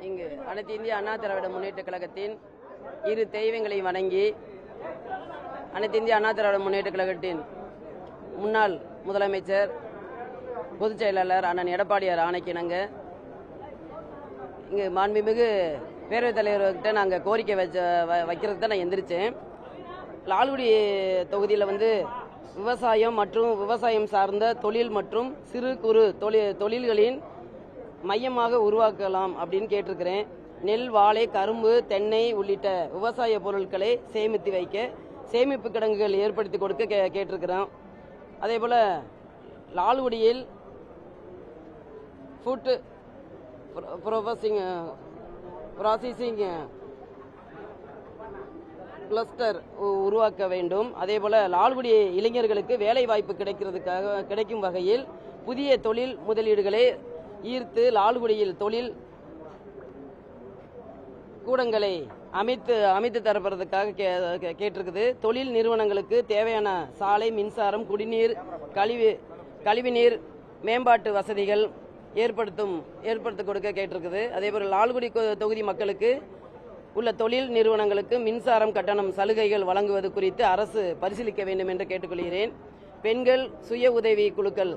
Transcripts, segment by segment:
இங்கு அனைத்து இந்திய அண்ணா திராவிட முன்னேற்ற கழகத்தின் இரு தெய்வங்களை வணங்கி அனைத்து இந்திய அண்ணா திராவிட முன்னேற்ற கழகத்தின் முன்னாள் முதலமைச்சர் பொதுச் செயலாளர் அண்ணன் எடப்பாடியார் ஆணைக்கிணங்க இங்கு மாண்புமிகு பேரவைத் தலைவர்கிட்ட நாங்கள் கோரிக்கை வைக்கிறதுக்கு தான் நான் எந்திரிச்சேன். லால்குடி தொகுதியில் விவசாயம் மற்றும் விவசாயம் சார்ந்த தொழில் மற்றும் சிறு குறு தொழில்களின் மையமாக உருவாக்கலாம் அப்படின்னு கேட்டிருக்கிறேன். நெல், வாழை, கரும்பு, தென்னை உள்ளிட்ட விவசாய பொருட்களை சேமித்து வைக்க சேமிப்பு கிடங்குகள் ஏற்படுத்தி கொடுக்க கேட்டிருக்கிறோம். அதே போல் லால்குடியில் ஃபுட் ப்ராசஸிங் கிளஸ்டர் உருவாக்க வேண்டும். அதே போல லால்குடி இளைஞர்களுக்கு வேலை வாய்ப்பு கிடைக்கும் வகையில் புதிய தொழில் முதலீடுகளை ஈர்த்து லால்குடியில் தொழில் கூடங்களை அமைத்து தரப்படுறதுக்காக கேட்டிருக்குது. தொழில் நிறுவனங்களுக்கு தேவையான சாலை, மின்சாரம், குடிநீர், கழிவுநீர் மேம்பாட்டு வசதிகள் ஏற்படுத்தி கொடுக்க கேட்டிருக்குது. அதே போல லால்குடி தொகுதி மக்களுக்கு உள்ள தொழில் நிறுவனங்களுக்கு மின்சாரம் கட்டணம் சலுகைகள் வழங்குவது குறித்து அரசு பரிசீலிக்க வேண்டும் என்று கேட்டுக்கொள்கிறேன். பெண்கள் சுய உதவி குழுக்கள்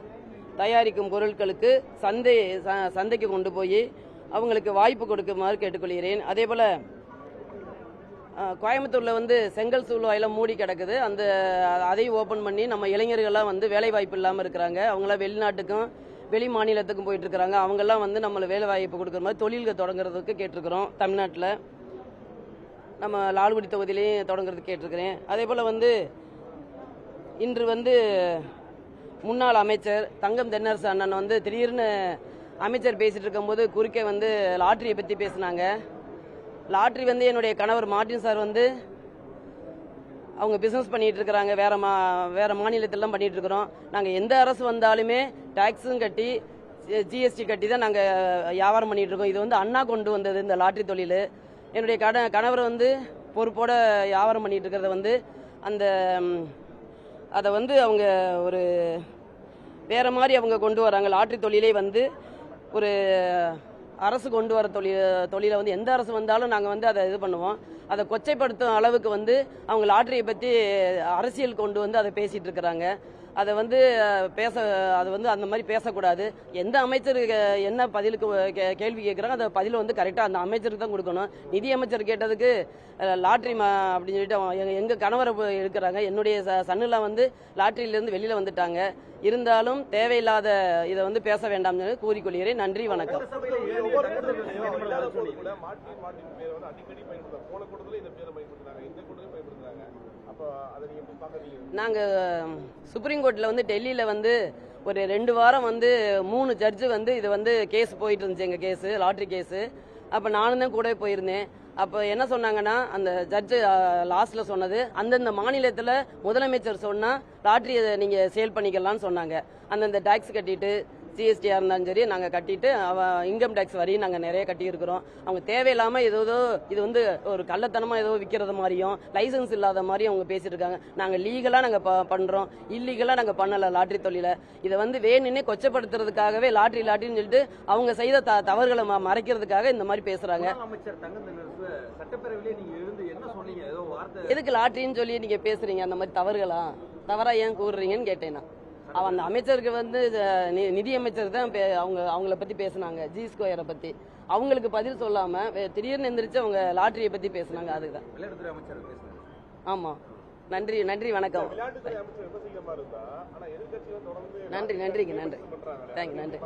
தயாரிக்கும் பொருட்களுக்கு சந்தைக்கு கொண்டு போய் அவங்களுக்கு வாய்ப்பு கொடுக்குமாறு கேட்டுக்கொள்கிறேன். அதே போல கோயம்புத்தூர்ல செங்கல் சூழ்வாயெல்லாம் மூடி கிடக்குது. அதையும் ஓபன் பண்ணி நம்ம இளைஞர்கள்லாம் வேலை வாய்ப்பு இல்லாமல் இருக்கிறாங்க. அவங்களாம் வெளிநாட்டுக்கும் வெளி மாநிலத்துக்கும் போயிட்டு இருக்கிறாங்க. அவங்கெல்லாம் நம்மளை வேலை வாய்ப்பு கொடுக்குற மாதிரி தொழில்கள் தொடங்குறதுக்கு கேட்டிருக்கிறோம். தமிழ்நாட்டில் நம்ம லால்குடி தொகுதியிலையும் தொடங்குறதுக்கு கேட்டிருக்கிறேன். அதே போல் இன்று முன்னாள் அமைச்சர் தங்கம் தென்னரசு அண்ணன் திடீர்னு அமைச்சர் பேசிட்டு இருக்கும்போது குறுக்கே லாட்டரியை பற்றி பேசினாங்க. லாட்டரி என்னுடைய கணவர் மார்ட்டின் சார் அவங்க பிசினஸ் பண்ணிட்டு இருக்கிறாங்க. வேற மாநிலத்திலாம் பண்ணிட்டு இருக்கிறோம். நாங்கள் எந்த அரசு வந்தாலுமே டாக்ஸும் கட்டி ஜிஎஸ்டி கட்டி தான் நாங்கள் வியாபாரம் பண்ணிட்டு இருக்கோம். இது அண்ணா கொண்டு வந்தது இந்த லாட்டரி தொழில். என்னுடைய கணவர் பொறுப்போட வியாபாரம் பண்ணிட்டு இருக்கிறத அதை அவங்க ஒரு வேற மாதிரி அவங்க கொண்டு வராங்க. லாட்டரி தொழிலே ஒரு அரசு கொண்டு வர தொழிலை எந்த அரசு வந்தாலும் நாங்கள் அதை இது பண்ணுவோம். அதை கொச்சைப்படுத்தும் அளவுக்கு அவங்க லாட்டரியை பற்றி அரசியல் கொண்டு அதை பேசிட்டு இருக்கிறாங்க. அதை அது அந்த மாதிரி பேசக்கூடாது. எந்த அமைச்சர் என்ன பதிலுக்கு கேள்வி கேட்குறாங்க அந்த பதில் கரெக்டாக அந்த அமைச்சருக்கு தான் கொடுக்கணும். நிதி அமைச்சர் கேட்டதுக்கு லாட்ரி அப்படின்னு சொல்லிட்டு எங்கள் கணவரை இருக்கிறாங்க. என்னுடைய சன்னுலாம் லாட்டரியிலேருந்து வெளியில் வந்துட்டாங்க. இருந்தாலும் தேவையில்லாத இதை பேச வேண்டாம் கூறிக்கொள்கிறேன். நன்றி, வணக்கம். நாங்கள் சுப்ரீம் கோர்ட்டில் டெல்லியில் ஒரு 2 வாரம் 3 ஜட்ஜு இது கேஸ் போயிட்டு இருந்துச்சு. எங்கள் கேஸு லாட்ரி கேஸு. அப்போ நானும் தான் கூட போயிருந்தேன். அப்போ என்ன சொன்னாங்கன்னா அந்த ஜட்ஜு லாஸ்ட்டில் சொன்னது அந்தந்த மாநிலத்தில் முதலமைச்சர் சொன்னால் லாட்ரியை நீங்கள் சேல் பண்ணிக்கலாம்னு சொன்னாங்க. அந்தந்த டேக்ஸ் கட்டிட்டு ஜிஎஸ்டியாக இருந்தாலும் சரி நாங்கள் கட்டிட்டு இன்கம் டேக்ஸ் வரி நாங்கள் நிறைய கட்டியிருக்கிறோம். அவங்க தேவையில்லாமல் இது ஒரு கள்ளத்தனமாக ஏதோ விற்கிறது மாதிரியும் லைசன்ஸ் இல்லாத மாதிரியும் அவங்க பேசிட்டு இருக்காங்க. நாங்கள் லீகலாக நாங்கள் பண்ணுறோம், இல்லீகலாக நாங்கள் பண்ணலை லாட்ரி தொழிலை. இதை வேணுன்னே கொச்சப்படுத்துறதுக்காகவே லாட்ரின்னு சொல்லிட்டு அவங்க செய்த தவறுகளை மறைக்கிறதுக்காக இந்த மாதிரி பேசுறாங்க. எதுக்கு லாட்ரின்னு சொல்லி நீங்க பேசுறீங்க? அந்த மாதிரி தவறா ஏன் கூறுறீங்கன்னு கேட்டேன். அந்த அமைச்சருக்கு நிதி அமைச்சர் தான் அவங்கள பத்தி பேசினாங்க, ஜி ஸ்கொயரை பத்தி. அவங்களுக்கு பதில் சொல்லாம திடீர்னு எந்திரிச்சு அவங்க லாட்டரியை பத்தி பேசினாங்க. அதுதான். ஆமா. நன்றி, வணக்கம். நன்றி, தேங்க்யூ, நன்றி.